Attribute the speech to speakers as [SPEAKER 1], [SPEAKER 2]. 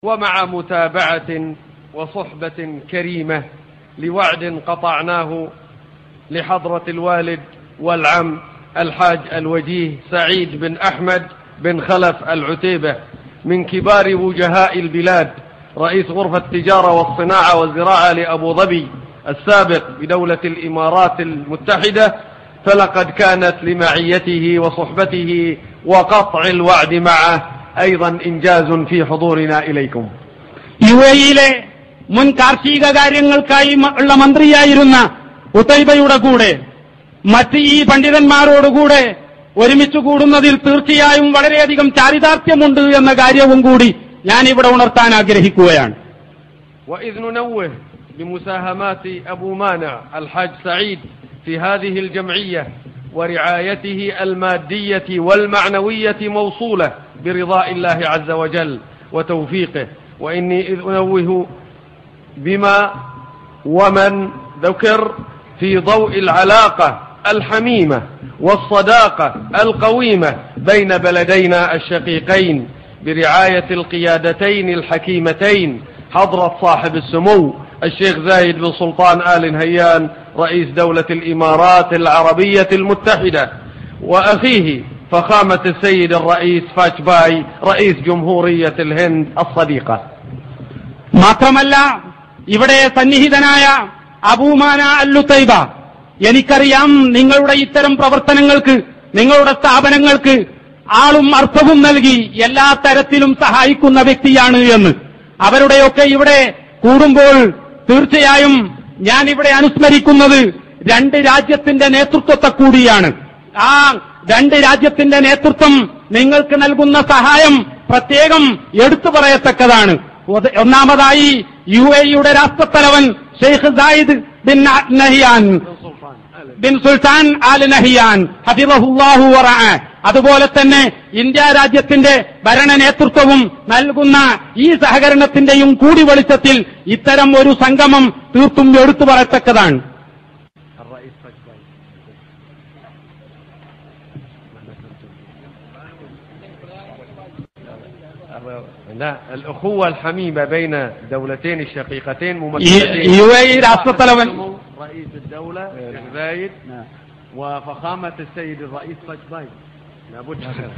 [SPEAKER 1] ومع متابعة وصحبة كريمة لوعد قطعناه لحضرة الوالد والعم الحاج الوجيه سعيد بن أحمد بن خلف العتيبة من كبار وجهاء البلاد، رئيس غرفة التجارة والصناعة والزراعة لأبو ظبي السابق بدولة الإمارات المتحدة، فلقد كانت لمعيته وصحبته وقطع الوعد معه أيضا إنجاز في حضورنا إليكم.
[SPEAKER 2] യുഎഇയിലെ മുൻ കാർഷിക കാര്യങ്ങൾക്കായി ഉള്ള മന്ത്രിയായിരുന്ന ഉതൈബയുടെ കൂടെ മറ്റ് ഈ പണ്ഡിതന്മാരോടുകൂടെ ഒരുമിച്ച് കൂടുന്നതിൽ തീർച്ചയായും വളരെയധികം ചാരിതാർത്ഥ്യമുണ്ട് എന്ന കാര്യവും കൂടി ഞാൻ ഇവിടെ ഉണർത്താൻ ആഗ്രഹിക്കുകയാണ്.
[SPEAKER 1] وإذ ننوه بمساهمات أبو مانع الحاج سعيد في هذه الجمعية ورعايته المادية والمعنوية موصولة برضاء الله عز وجل وتوفيقه، وإني إذ أنوه بما ومن ذكر في ضوء العلاقة الحميمة والصداقة القويمة بين بلدينا الشقيقين برعاية القيادتين الحكيمتين حضرة صاحب السمو الشيخ زايد بن سلطان آل نهيان رئيس دولة الإمارات العربية المتحدة، وأخيه فخامة السيد الرئيس فاجباي رئيس جمهورية الهند الصديقة.
[SPEAKER 2] മാത്രമല്ല ഇവിടെ സന്നിഹിതനായ അബൂമാന അൽ-ഉതൈബ, എനിക്കറിയാം നിങ്ങളുടെ ഇത്തരം പ്രവർത്തനങ്ങൾക്ക്, നിങ്ങളുടെ സ്ഥാപനങ്ങൾക്ക് ആളും അർത്ഥവും നൽകി എല്ലാ തരത്തിലും സഹായിക്കുന്ന വ്യക്തിയാണ് എന്ന്. അവരുടെയൊക്കെ ഇവിടെ കൂടുമ്പോൾ തീർച്ചയായും ഞാൻ ഇവിടെ അനുസ്മരിക്കുന്നത് രണ്ട് രാജ്യത്തിന്റെ നേതൃത്വത്തെ കൂടിയാണ്. ആ രണ്ട് രാജ്യത്തിന്റെ നേതൃത്വം നിങ്ങൾക്ക് നൽകുന്ന സഹായം പ്രത്യേകം എടുത്തു പറയത്തക്കതാണ്. ഒന്നാമതായി യുഎഇയുടെ രാഷ്ട്രത്തലവൻ Sheikh Zayed bin Sultan Al Nahyan ഹഫിളഹുല്ലാഹു വറഅ, അതുപോലെ തന്നെ ഇന്ത്യ രാജ്യത്തിന്റെ ഭരണ നേതൃത്വവും നൽകുന്ന ഈ സഹകരണത്തിന്റെയും കൂടി വെളിച്ചത്തിൽ ഇത്തരം ഒരു സംഗമം തീർത്തും എടുത്തു പറയത്തക്കതാണ്.
[SPEAKER 1] الأخوة الحميمة بين دولتين الشقيقتين
[SPEAKER 2] യുഎഇ രാഷ്ട്രത്തലവൻ
[SPEAKER 1] رئيس الدولة الشيخ زايد وفخامة السيد الرئيس فاجباي لابد هكذا.